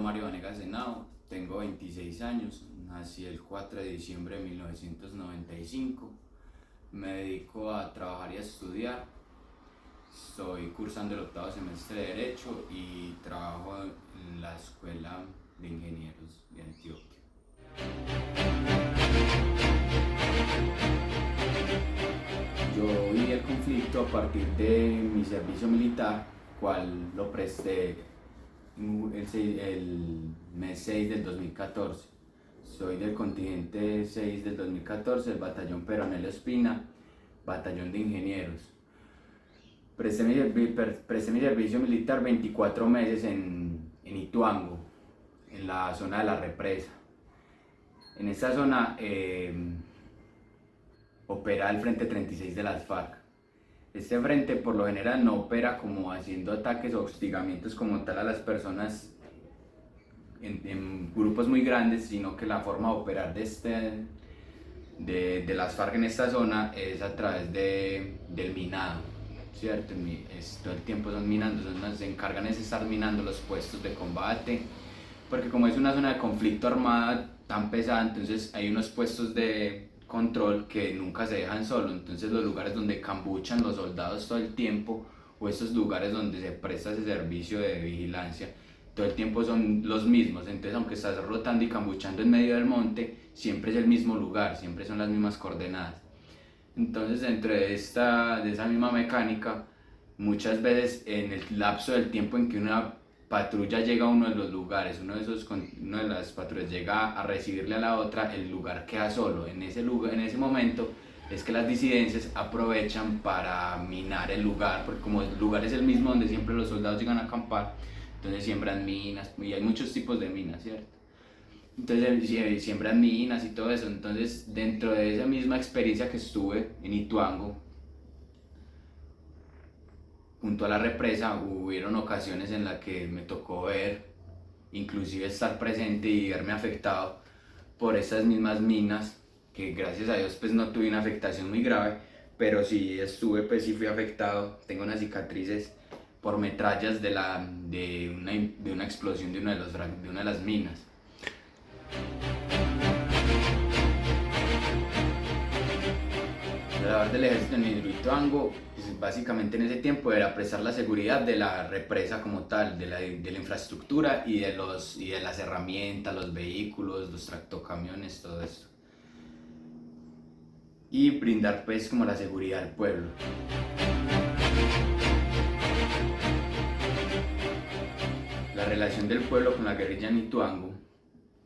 Mario Vanegas Henao, tengo 26 años, nací el 4 de diciembre de 1995, me dedico a trabajar y a estudiar, estoy cursando el octavo semestre de Derecho y trabajo en la Escuela de Ingenieros de Antioquia. Yo viví el conflicto a partir de mi servicio militar, cual lo presté el mes 6 del 2014. Soy del contingente 6 del 2014, el batallón Peronelo Espina, batallón de ingenieros. Presté mi servicio militar 24 meses en Ituango, en la zona de la represa. En esta zona opera el Frente 36 de las FARC. Este frente por lo general no opera como haciendo ataques o hostigamientos como tal a las personas en grupos muy grandes, sino que la forma de operar de las FARC en esta zona es a través del minado, ¿cierto? Todo el tiempo son minando, se encargan de estar minando los puestos de combate, porque como es una zona de conflicto armada tan pesada, entonces hay unos puestos de control que nunca se dejan solo, entonces los lugares donde cambuchan los soldados todo el tiempo o estos lugares donde se presta ese servicio de vigilancia todo el tiempo son los mismos, entonces aunque estás rotando y cambuchando en medio del monte, siempre es el mismo lugar, siempre son las mismas coordenadas. Entonces dentro de esa misma mecánica, muchas veces en el lapso del tiempo en que una patrulla llega a uno de los lugares, una de las patrullas llega a recibirle a la otra, el lugar queda solo. En ese momento es que las disidencias aprovechan para minar el lugar, porque como el lugar es el mismo donde siempre los soldados llegan a acampar, entonces siembran minas, y hay muchos tipos de minas, ¿cierto? Entonces siembran minas y todo eso. Entonces dentro de esa misma experiencia que estuve en Ituango, junto a la represa, hubieron ocasiones en las que me tocó ver, inclusive estar presente y verme afectado por esas mismas minas, que gracias a Dios pues no tuve una afectación muy grave, pero sí sí fui afectado, tengo unas cicatrices por metrallas de una explosión de una de las minas. La labor del ejército en Hidroituango, pues básicamente en ese tiempo era prestar la seguridad de la represa como tal, de la infraestructura y de las herramientas, los vehículos, los tractocamiones, todo esto. Y brindar pues como la seguridad al pueblo. La relación del pueblo con la guerrilla en Ituango,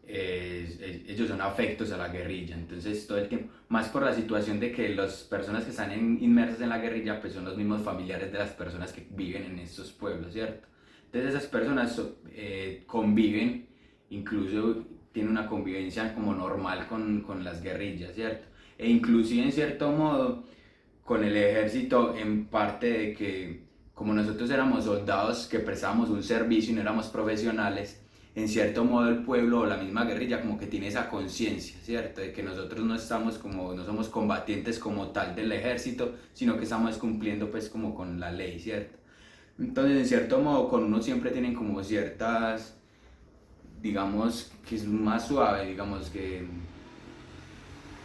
ellos son afectos a la guerrilla, entonces todo el tiempo, más por la situación de que las personas que están inmersas en la guerrilla pues son los mismos familiares de las personas que viven en estos pueblos, ¿cierto? Entonces esas personas conviven, incluso tienen una convivencia como normal con las guerrillas, ¿cierto? E inclusive en cierto modo con el ejército, en parte de que como nosotros éramos soldados que prestábamos un servicio y no éramos profesionales, en cierto modo el pueblo o la misma guerrilla como que tiene esa conciencia, ¿cierto? De que nosotros no somos combatientes como tal del ejército, sino que estamos cumpliendo pues como con la ley, ¿cierto? Entonces en cierto modo con uno siempre tienen como ciertas, digamos que es más suave, digamos que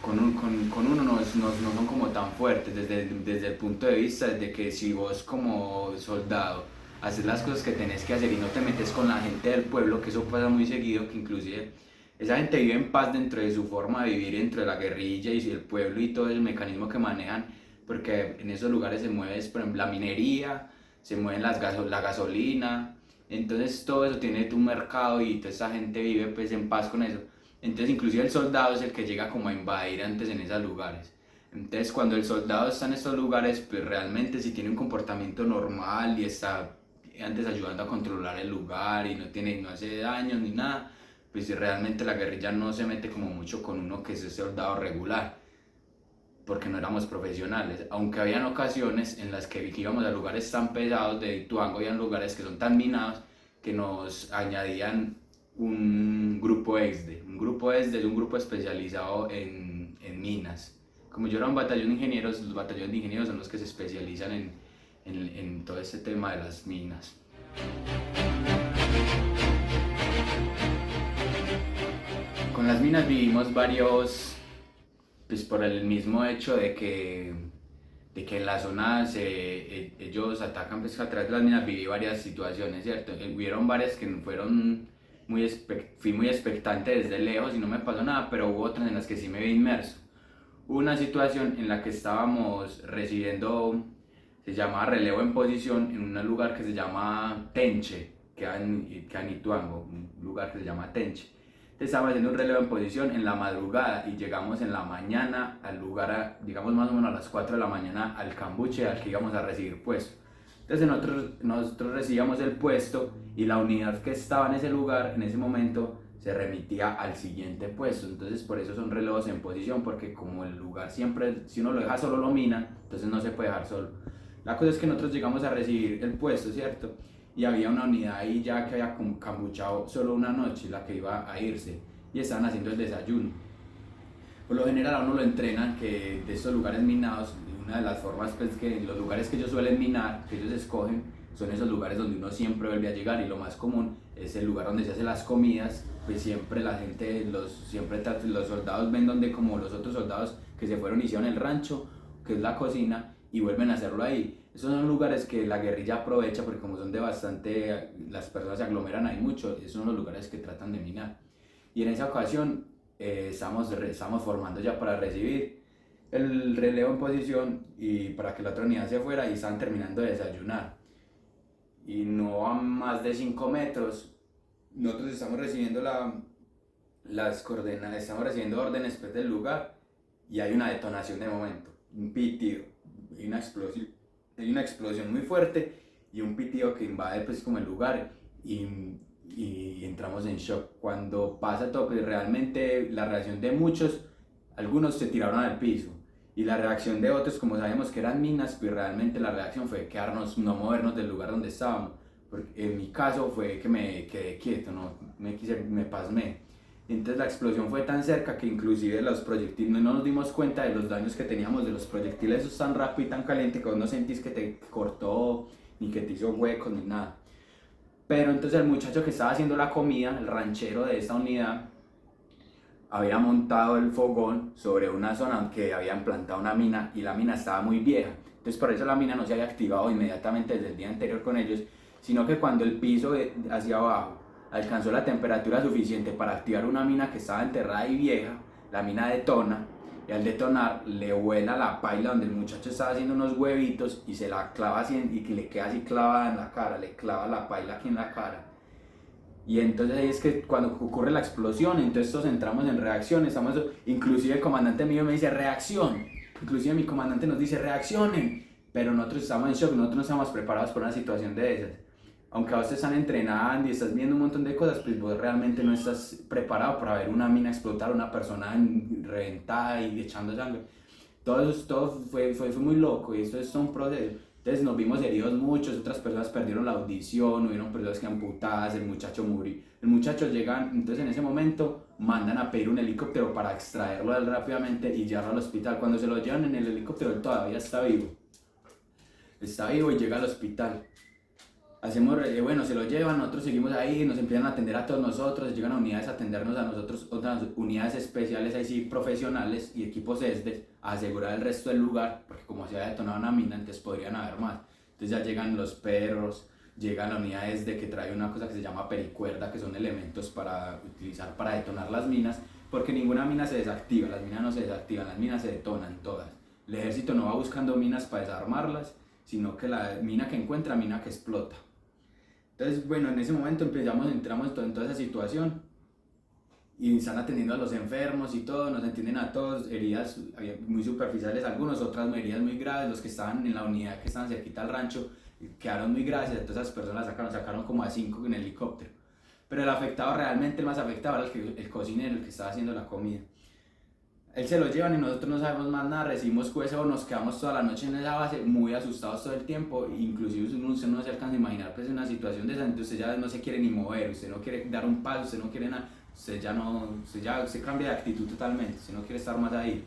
con uno no son como tan fuertes desde el punto de vista de que si vos como soldado haces las cosas que tenés que hacer y no te metes con la gente del pueblo, que eso pasa muy seguido, que inclusive esa gente vive en paz dentro de su forma de vivir, dentro de la guerrilla y el pueblo y todo el mecanismo que manejan, porque en esos lugares se mueve, por ejemplo, la minería, se mueve la gasolina, entonces todo eso tiene un mercado y toda esa gente vive pues en paz con eso. Entonces inclusive el soldado es el que llega como a invadir antes en esos lugares. Entonces cuando el soldado está en estos lugares, pues realmente si tiene un comportamiento normal y está antes ayudando a controlar el lugar y no hace daño ni nada, pues realmente la guerrilla no se mete como mucho con uno que es ese soldado regular, porque no éramos profesionales, aunque habían ocasiones en las que íbamos a lugares tan pesados de Ituango, habían lugares que son tan minados que nos añadían un grupo EXDE. Un grupo EXDE es un grupo especializado en minas. Como yo era un batallón de ingenieros, los batallones de ingenieros son los que se especializan en todo este tema de las minas. Con las minas vivimos varios, pues por el mismo hecho de que en la zona ellos atacan pues a través de las minas, viví varias situaciones, ¿cierto? Hubieron varias que fueron fui muy expectante desde lejos y no me pasó nada, pero hubo otras en las que sí me vi inmerso. Hubo una situación en la que estábamos recibiendo, se llama relevo en posición, en un lugar que se llama Tenche, queda en Ituango, un lugar que se llama Tenche. Entonces estábamos haciendo un relevo en posición en la madrugada y llegamos en la mañana al lugar, digamos más o menos a las 4 de la mañana, al cambuche al que íbamos a recibir puesto. Entonces nosotros recibíamos el puesto y la unidad que estaba en ese lugar, en ese momento, se remitía al siguiente puesto. Entonces por eso son relevos en posición, porque como el lugar siempre, si uno lo deja solo lo mina, entonces no se puede dejar solo. La cosa es que nosotros llegamos a recibir el puesto, ¿cierto? Y había una unidad ahí ya que había cambuchado solo una noche, la que iba a irse, y estaban haciendo el desayuno. Por lo general a uno lo entrenan que de estos lugares minados, una de las formas pues que los lugares que ellos suelen minar, que ellos escogen, son esos lugares donde uno siempre vuelve a llegar, y lo más común es el lugar donde se hacen las comidas. Pues siempre la gente, los soldados ven donde, como los otros soldados que se fueron, hicieron el rancho, que es la cocina, y vuelven a hacerlo ahí. Esos son lugares que la guerrilla aprovecha porque como son de bastante, las personas se aglomeran ahí mucho, esos son los lugares que tratan de minar. Y en esa ocasión estamos formando ya para recibir el relevo en posición y para que la otra unidad se fuera, y estaban terminando de desayunar. Y no a más de 5 metros, nosotros estamos recibiendo las coordenadas, estamos recibiendo órdenes pues, del lugar, y hay una detonación de momento, un pitido, y hay una explosión muy fuerte y un pitido que invade pues como el lugar, y entramos en shock. Cuando pasa todo, pues realmente la reacción de muchos, algunos se tiraron al piso, y la reacción de otros, como sabíamos que eran minas, pues realmente la reacción fue quedarnos, no movernos del lugar donde estábamos. Porque en mi caso fue que me quedé quieto, me pasmé. Entonces la explosión fue tan cerca que inclusive los proyectiles, no nos dimos cuenta de los daños que teníamos de los proyectiles. Eso es tan rápido y tan caliente que vos no sentís que te cortó, ni que te hizo huecos, ni nada. Pero entonces el muchacho que estaba haciendo la comida, el ranchero de esta unidad, había montado el fogón sobre una zona que habían plantado una mina, y la mina estaba muy vieja. Entonces por eso la mina no se había activado inmediatamente desde el día anterior con ellos, sino que cuando el piso hacia abajo alcanzó la temperatura suficiente para activar una mina que estaba enterrada y vieja, la mina detona, y al detonar le vuela la paila donde el muchacho estaba haciendo unos huevitos, y se la clava así, y que le queda así clavada en la cara, le clava la paila aquí en la cara. Y entonces ahí es que cuando ocurre la explosión, entonces todos entramos en reacción, inclusive el comandante mío me dice reacción, inclusive mi comandante nos dice reaccionen, pero nosotros estamos en shock, nosotros no estamos preparados para una situación de esas. Aunque a vos te están entrenando y estás viendo un montón de cosas, pues vos realmente no estás preparado para ver una mina explotar, una persona reventada y echando sangre. Todo fue muy loco, y esto es un proceso. Entonces nos vimos heridos muchos, otras personas perdieron la audición, hubieron personas que amputadas, el muchacho murió. El muchacho llega, entonces en ese momento mandan a pedir un helicóptero para extraerlo a él rápidamente y llevarlo al hospital. Cuando se lo llevan en el helicóptero, él todavía está vivo. Está vivo y llega al hospital. Bueno, se lo llevan, nosotros seguimos ahí, nos empiezan a atender a todos nosotros, llegan a unidades a atendernos a nosotros, otras unidades especiales, ahí sí, profesionales y equipos ESDES, a asegurar el resto del lugar, porque como se había detonado una mina, entonces podrían haber más. Entonces ya llegan los perros, llega la unidad ESDE que trae una cosa que se llama pericuerda, que son elementos para utilizar para detonar las minas, porque ninguna mina se desactiva, las minas no se desactivan, las minas se detonan todas. El ejército no va buscando minas para desarmarlas, sino que la mina que encuentra, mina que explota. Entonces, bueno, en ese momento entramos en toda esa situación, y están atendiendo a los enfermos y todo, nos atienden a todos, heridas muy superficiales algunos, otras heridas muy graves. Los que estaban en la unidad que estaban cerquita al rancho quedaron muy graves, y todas esas personas sacaron como a 5 en helicóptero. Pero el afectado, realmente el más afectado, era el cocinero, el que estaba haciendo la comida. Él se lo llevan y nosotros no sabemos más nada, recibimos QSO, nos quedamos toda la noche en esa base muy asustados todo el tiempo, inclusive usted no se alcanza a imaginar pues una situación de esa, entonces usted ya no se quiere ni mover, usted no quiere dar un paso, usted no quiere nada, usted cambia de actitud totalmente, usted no quiere estar más ahí.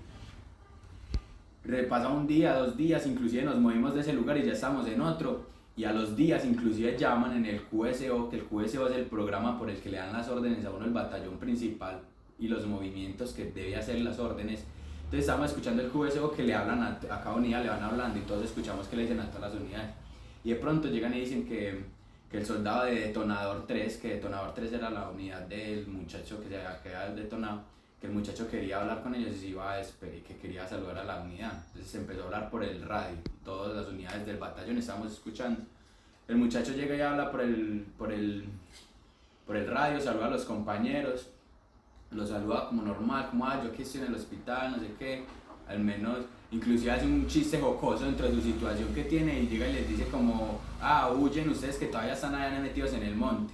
Repasa un día, 2 días, inclusive nos movimos de ese lugar y ya estamos en otro, y a los días inclusive llaman en el QSO, que el QSO es el programa por el que le dan las órdenes a uno el batallón principal, y los movimientos que debe hacer, las órdenes. Entonces estábamos escuchando el QSO que le hablan a cada unidad, le van hablando y todos escuchamos que le dicen a todas las unidades. Y de pronto llegan y dicen que el soldado de Detonador 3, que Detonador 3 era la unidad del muchacho que se había quedado detonado, que el muchacho quería hablar con ellos y se iba a que quería saludar a la unidad. Entonces se empezó a hablar por el radio, todas las unidades del batallón estábamos escuchando. El muchacho llega y habla por el radio, saluda a los compañeros, los saluda como normal, como yo aquí estoy en el hospital, no sé qué, al menos, inclusive hace un chiste jocoso dentro de su situación que tiene y llega y les dice como, huyen ustedes que todavía están allá metidos en el monte.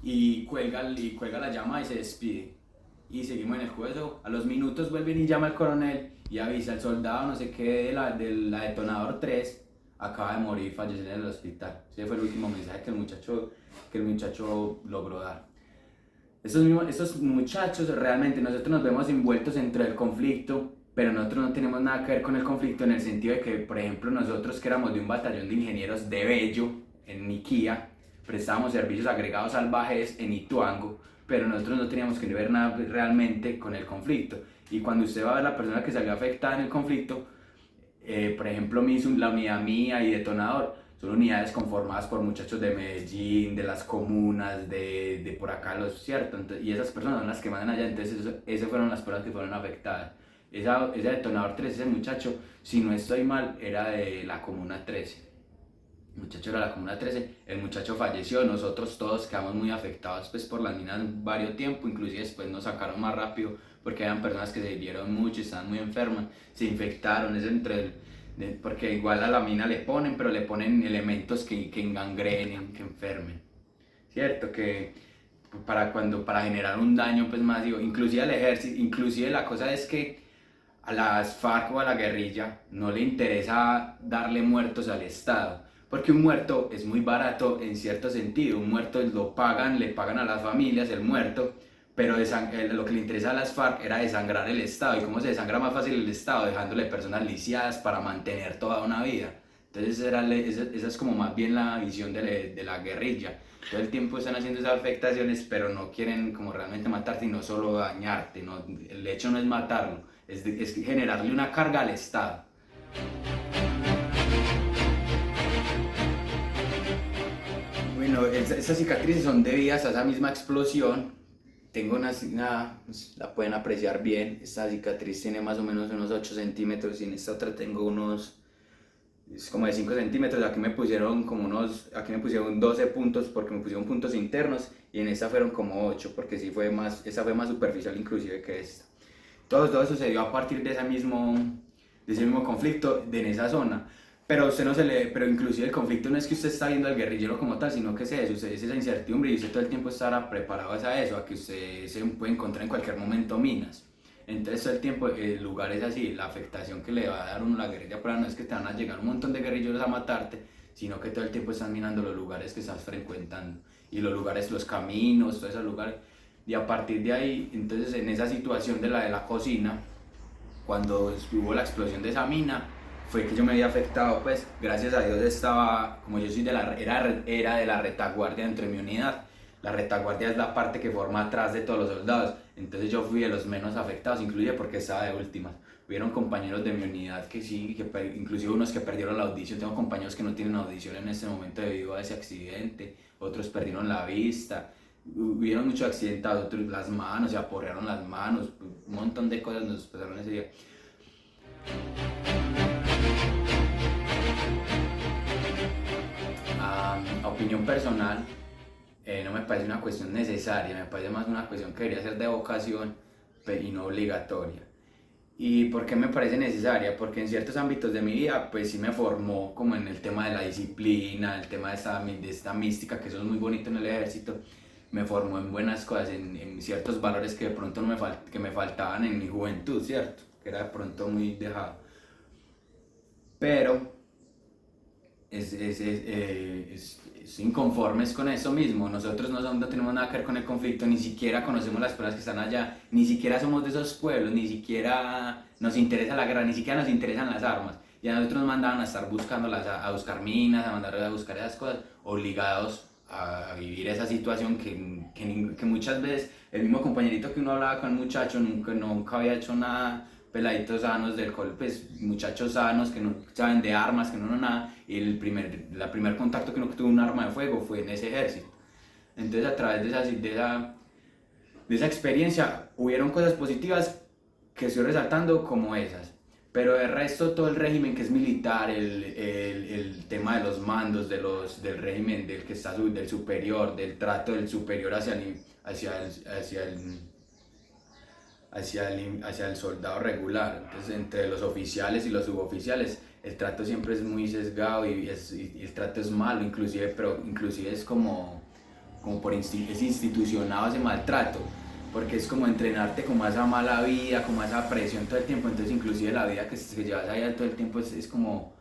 Y cuelga la llama y se despide. Y seguimos en el juego. A los minutos vuelven y llama al coronel y avisa al soldado no sé qué de la Detonador 3 acaba de morir, falleció en el hospital. Ese fue el último mensaje que el muchacho logró dar. Estos muchachos realmente nosotros nos vemos envueltos dentro del conflicto, pero nosotros no tenemos nada que ver con el conflicto en el sentido de que, por ejemplo, nosotros que éramos de un batallón de ingenieros de Bello, en Niquía, prestábamos servicios agregados salvajes en Ituango, pero nosotros no teníamos que ver nada realmente con el conflicto. Y cuando usted va a ver la persona que salió afectada en el conflicto, por ejemplo, la unidad mía y Detonador, son unidades conformadas por muchachos de Medellín, de las comunas, de por acá, ¿cierto? Entonces, y esas personas son las que mandan allá, entonces esas fueron las personas que fueron afectadas. Esa Detonador 13, ese muchacho, si no estoy mal, era de la Comuna 13. El muchacho era de la Comuna 13, el muchacho falleció, nosotros todos quedamos muy afectados pues, por las minas varios tiempo, inclusive después nos sacaron más rápido porque eran personas que se hirieron mucho, estaban muy enfermas, se infectaron, porque igual a la mina le ponen, pero le ponen elementos que engangrenen, que enfermen, ¿cierto? Que para generar un daño pues masivo, inclusive al ejército, inclusive la cosa es que a las FARC o a la guerrilla no le interesa darle muertos al Estado, porque un muerto es muy barato en cierto sentido, un muerto le pagan a las familias el muerto, pero lo que le interesa a las FARC era desangrar el Estado. ¿Y cómo se desangra más fácil el Estado? Dejándole personas lisiadas para mantener toda una vida. Entonces esa es como más bien la visión de la guerrilla. Todo el tiempo están haciendo esas afectaciones, pero no quieren como realmente matarte, sino solo dañarte. No, el hecho no es matarlo, es generarle una carga al Estado. Bueno, esas cicatrices son debidas a esa misma explosión. Tengo la pueden apreciar bien, esta cicatriz tiene más o menos unos 8 centímetros y en esta otra tengo es como de 5 centímetros. Aquí me pusieron 12 puntos porque me pusieron puntos internos y en esta fueron como 8 porque esa fue más superficial inclusive que esta. Todo sucedió a partir de ese mismo conflicto en esa zona. Pero pero inclusive el conflicto no es que usted está viendo al guerrillero como tal, sino que es esa incertidumbre y usted todo el tiempo estará preparado a eso, a que usted se puede encontrar en cualquier momento minas. Entonces todo el tiempo el lugar es así, la afectación que le va a dar uno a la guerrilla, pero no es que te van a llegar un montón de guerrilleros a matarte, sino que todo el tiempo están minando los lugares que estás frecuentando, y los lugares, los caminos, todos esos lugares. Y a partir de ahí, entonces en esa situación de la cocina, cuando hubo la explosión de esa mina, fue que yo me había afectado, pues gracias a Dios estaba, como yo soy era de la retaguardia dentro de mi unidad. La retaguardia es la parte que forma atrás de todos los soldados, entonces yo fui de los menos afectados, inclusive porque estaba de últimas. Hubieron compañeros de mi unidad que sí, inclusive unos que perdieron la audición. Tengo compañeros que no tienen audición en este momento debido a ese accidente, otros perdieron la vista. Hubieron muchos accidentados, otros las manos, se aporrearon las manos, un montón de cosas nos pasaron ese día. A opinión personal, no me parece una cuestión necesaria, me parece más una cuestión que debería ser de vocación y no obligatoria. ¿Y por qué me parece necesaria? Porque en ciertos ámbitos de mi vida, pues sí me formó como en el tema de la disciplina, el tema de esta mística, que eso es muy bonito en el ejército. Me formó en buenas cosas, en ciertos valores que de pronto que me faltaban en mi juventud, ¿cierto? Que era de pronto muy dejado. Pero es inconformes con eso mismo. Nosotros no tenemos nada que ver con el conflicto, ni siquiera conocemos las personas que están allá, ni siquiera somos de esos pueblos, ni siquiera nos interesa la guerra, ni siquiera nos interesan las armas. Y a nosotros nos mandaban a estar buscándolas, a buscar minas, a mandar a buscar esas cosas, obligados a vivir esa situación que muchas veces el mismo compañerito que uno hablaba con el muchacho, nunca había hecho nada, peladitos sanos del col, pues muchachos sanos que no saben de armas, que no nada, y la primer contacto que uno tuvo un arma de fuego fue en ese ejército. Entonces a través de esa experiencia hubieron cosas positivas que estoy resaltando como esas. Pero el resto, todo el régimen que es militar, el tema de los mandos, del régimen del que está del superior, del trato del superior hacia el, hacia el, hacia el soldado regular. Entonces, entre los oficiales y los suboficiales, el trato siempre es muy sesgado y el trato es malo, inclusive, pero inclusive es como es institucionado ese maltrato, porque es como entrenarte como a esa mala vida, como a esa presión todo el tiempo. Entonces inclusive la vida que llevas allá todo el tiempo es como,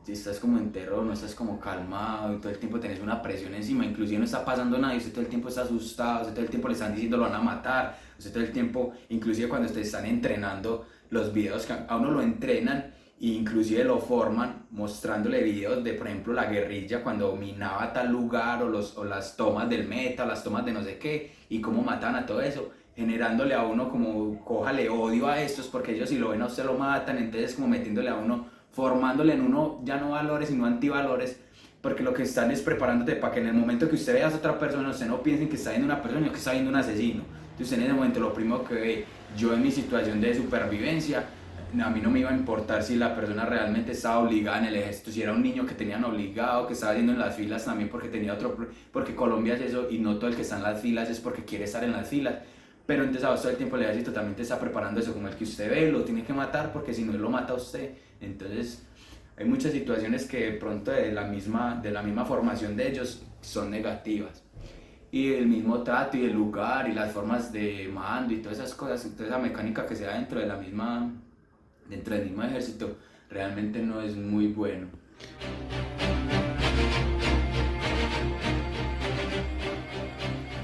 estás como en terror, no estás como calmado y todo el tiempo tenés una presión encima, inclusive no está pasando nada y usted todo el tiempo está asustado, usted todo el tiempo le están diciendo lo van a matar, usted todo el tiempo, inclusive cuando ustedes están entrenando, los videos que a uno lo entrenan e inclusive lo forman mostrándole videos de, por ejemplo, la guerrilla cuando minaba tal lugar o las tomas del meta, las tomas de no sé qué y cómo matan a todo eso, generándole a uno como, cójale odio a estos porque ellos si lo ven a usted lo matan, entonces como metiéndole a uno, formándole en uno ya no valores sino antivalores, porque lo que están es preparándote para que en el momento que usted vea a otra persona, usted no piense que está viendo una persona, sino que está viendo un asesino. Entonces usted en ese momento lo primero que ve, yo en mi situación de supervivencia, a mí no me iba a importar si la persona realmente estaba obligada en el ejército, si era un niño que tenían obligado, que estaba haciendo en las filas también porque tenía porque Colombia es eso y no todo el que está en las filas es porque quiere estar en las filas. Pero entonces a vos todo el tiempo el ejército también te está preparando eso, como el que usted ve, lo tiene que matar porque si no lo mata a usted. Entonces hay muchas situaciones que de pronto de la misma formación de ellos son negativas. Y el mismo trato y el lugar y las formas de mando y todas esas cosas, toda esa mecánica que se da dentro del mismo ejército, realmente no es muy bueno.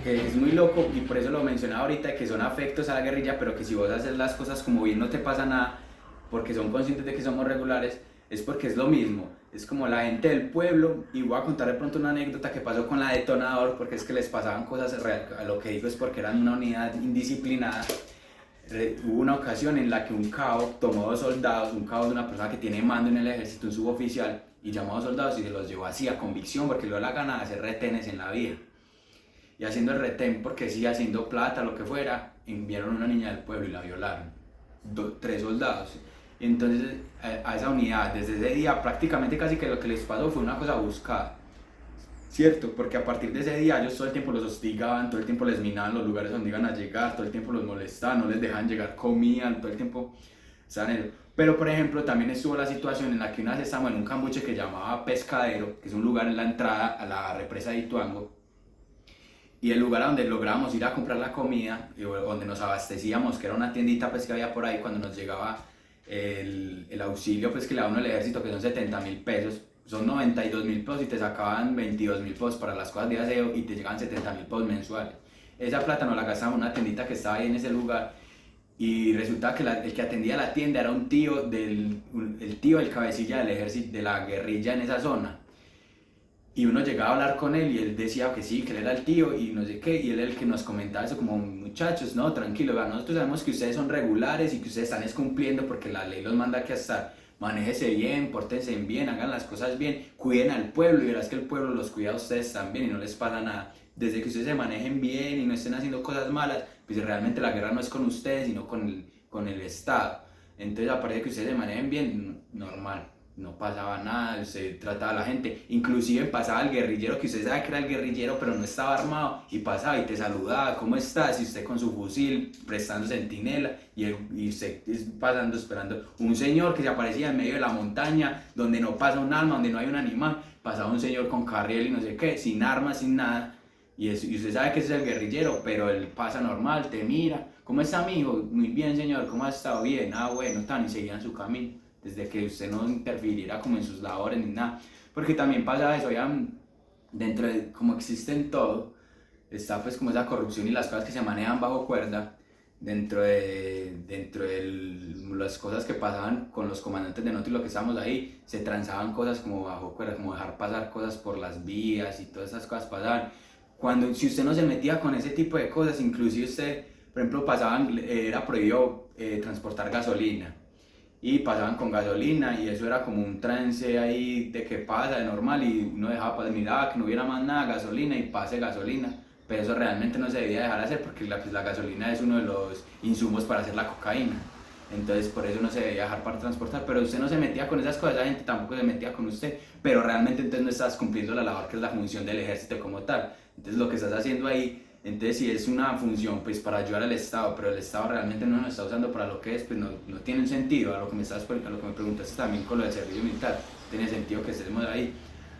Es muy loco y por eso lo mencionaba ahorita, que son afectos a la guerrilla, pero que si vos haces las cosas como bien no te pasa nada, porque son conscientes de que somos regulares, es porque es lo mismo. Es como la gente del pueblo, y voy a contar de pronto una anécdota que pasó con la detonador, porque es que les pasaban cosas, a lo que digo es porque eran una unidad indisciplinada. Hubo una ocasión en la que un cabo tomó dos soldados, un cabo de una persona que tiene mando en el ejército, un suboficial, y llamó a dos soldados y se los llevó así a convicción, porque le dio la gana de hacer retenes en la vida. Y haciendo el retén, porque sí, haciendo plata, lo que fuera, enviaron a una niña del pueblo y la violaron. Tres soldados. Y entonces a esa unidad, desde ese día, prácticamente casi que lo que les pasó fue una cosa buscada. Cierto, porque a partir de ese día ellos todo el tiempo los hostigaban, todo el tiempo les minaban los lugares donde iban a llegar, todo el tiempo los molestaban, no les dejaban llegar, comían, todo el tiempo estaban en eso. Pero por ejemplo también estuvo la situación en la que una vez estábamos en un cambuche que llamaba Pescadero, que es un lugar en la entrada a la represa de Ituango, y el lugar a donde lográbamos ir a comprar la comida, donde nos abastecíamos, que era una tiendita pues que había por ahí cuando nos llegaba el auxilio pues que le da uno el ejército, que son 70.000 pesos, son 92.000 pesos y te sacaban 22.000 pesos para las cosas de aseo y te llegaban 70.000 pesos mensuales. Esa plata nos la gastábamos en una tiendita que estaba ahí en ese lugar y resulta que el que atendía la tienda era un tío el tío del cabecilla del ejército, de la guerrilla en esa zona. Y uno llegaba a hablar con él y él decía que sí, que él era el tío y no sé qué, y él era el que nos comentaba eso como, muchachos, no, tranquilo, nosotros sabemos que ustedes son regulares y que ustedes están cumpliendo porque la ley los manda que hasta manéjese bien, pórtense bien, hagan las cosas bien, cuiden al pueblo y verás que el pueblo los cuida a ustedes también y no les pasa nada. Desde que ustedes se manejen bien y no estén haciendo cosas malas, pues realmente la guerra no es con ustedes, sino con el Estado. Entonces, aparte de que ustedes se manejen bien, normal, no pasaba nada, se trataba a la gente, inclusive pasaba el guerrillero, que usted sabe que era el guerrillero, pero no estaba armado, y pasaba y te saludaba, ¿cómo estás? Y usted con su fusil, prestando centinela, y usted pasando, esperando. Un señor que se aparecía en medio de la montaña, donde no pasa un alma, donde no hay un animal, pasaba un señor con carriel y no sé qué, sin armas, sin nada, y usted sabe que ese es el guerrillero, pero él pasa normal, te mira, ¿cómo está, amigo? Muy bien, señor, ¿cómo ha estado? Bien, bueno, tan, y seguían su camino, desde que usted no interfiriera como en sus labores ni nada, porque también pasa eso, ya dentro de como existen todo, está pues como esa corrupción y las cosas que se manejan bajo cuerda, dentro de las cosas que pasaban con los comandantes de Noti, lo que estábamos ahí, se transaban cosas como bajo cuerda, como dejar pasar cosas por las vías y todas esas cosas pasaban, si usted no se metía con ese tipo de cosas, inclusive usted, por ejemplo, era prohibido transportar gasolina y pasaban con gasolina y eso era como un trance ahí de que pasa de normal y uno dejaba, pues miraba que no hubiera más nada, gasolina y pase gasolina, pero eso realmente no se debía dejar hacer porque la gasolina es uno de los insumos para hacer la cocaína. Entonces por eso no se debía dejar para transportar, pero usted no se metía con esas cosas, la gente tampoco se metía con usted, pero realmente entonces no estás cumpliendo la labor que es la función del ejército como tal. Entonces lo que estás haciendo ahí, entonces si es una función pues para ayudar al Estado, pero el Estado realmente no lo está usando para lo que es, pues no tiene sentido. A lo que a lo que me preguntaste también con lo del servicio militar, tiene sentido que estemos ahí.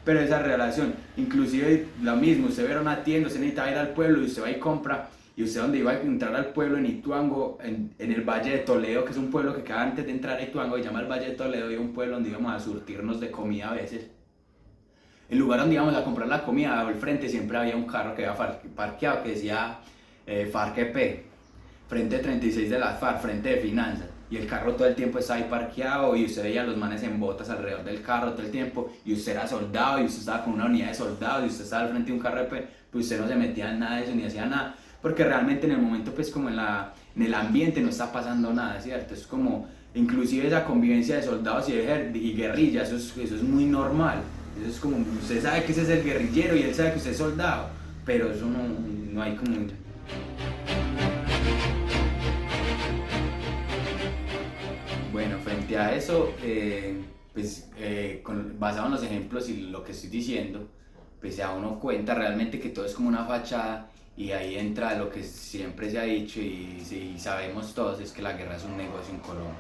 Pero esa relación, inclusive lo mismo, usted va a una tienda, usted necesita ir al pueblo y usted va y compra, y usted donde iba a entrar al pueblo en Ituango, en el Valle de Toledo, que es un pueblo que queda antes de entrar a Ituango, se llama el Valle de Toledo, y un pueblo donde íbamos a surtirnos de comida a veces. El lugar donde íbamos a comprar la comida, al frente siempre había un carro que había parqueado que decía FARC EP, frente 36 de las FARC, frente de finanzas. Y el carro todo el tiempo estaba ahí parqueado y usted veía a los manes en botas alrededor del carro todo el tiempo. Y usted era soldado y usted estaba con una unidad de soldados y usted estaba al frente de un carro EP, pues usted no se metía en nada de eso ni hacía nada. Porque realmente en el momento, pues como en el ambiente no está pasando nada, ¿cierto? Es como, inclusive esa convivencia de soldados y guerrilla, eso es muy normal. Eso es como, usted sabe que ese es el guerrillero y él sabe que usted es soldado, pero eso no hay como... Bueno, frente a eso, basado en los ejemplos y lo que estoy diciendo, pues se da uno cuenta realmente que todo es como una fachada y ahí entra lo que siempre se ha dicho y sabemos todos, es que la guerra es un negocio en Colombia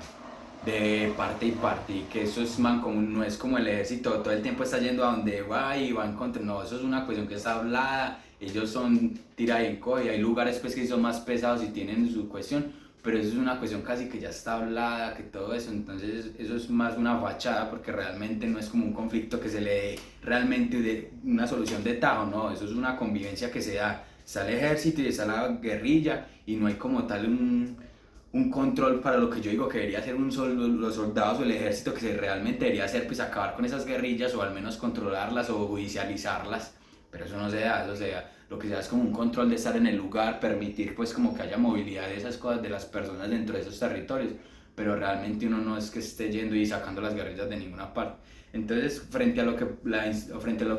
de parte y parte y que eso es mancomun, no es como el ejército, todo el tiempo está yendo a donde va y va en contra, no, eso es una cuestión que está hablada, ellos son tira y encoge, hay lugares pues que son más pesados y tienen su cuestión, pero eso es una cuestión casi que ya está hablada, que todo eso, entonces eso es más una fachada porque realmente no es como un conflicto que se le dé realmente una solución de tajo, no, eso es una convivencia que se da, está el ejército y está la guerrilla y no hay como tal un control para lo que yo digo que debería ser los soldados o el ejército que se realmente debería hacer, pues acabar con esas guerrillas o al menos controlarlas o judicializarlas, pero eso no se da, eso se da, lo que se da es como un control de estar en el lugar, permitir pues como que haya movilidad de esas cosas de las personas dentro de esos territorios, pero realmente uno no es que esté yendo y sacando las guerrillas de ninguna parte. Entonces, frente a lo que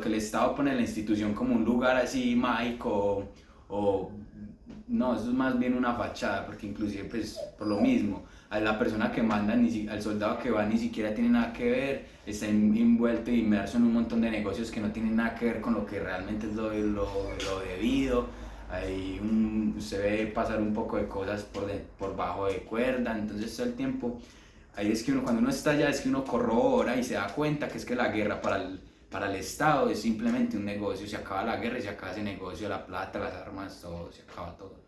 el Estado pone la institución como un lugar así mágico o no, eso es más bien una fachada, porque inclusive pues por lo mismo, a la persona que manda, al soldado que va ni siquiera tiene nada que ver, está envuelto e inmerso en un montón de negocios que no tienen nada que ver con lo que realmente es lo debido, ahí usted ve pasar un poco de cosas por bajo de cuerda, entonces todo el tiempo, ahí es que cuando uno está allá es que uno corrobora y se da cuenta que es que la guerra para el Estado es simplemente un negocio, se acaba la guerra y se acaba ese negocio, la plata, las armas, todo, se acaba todo.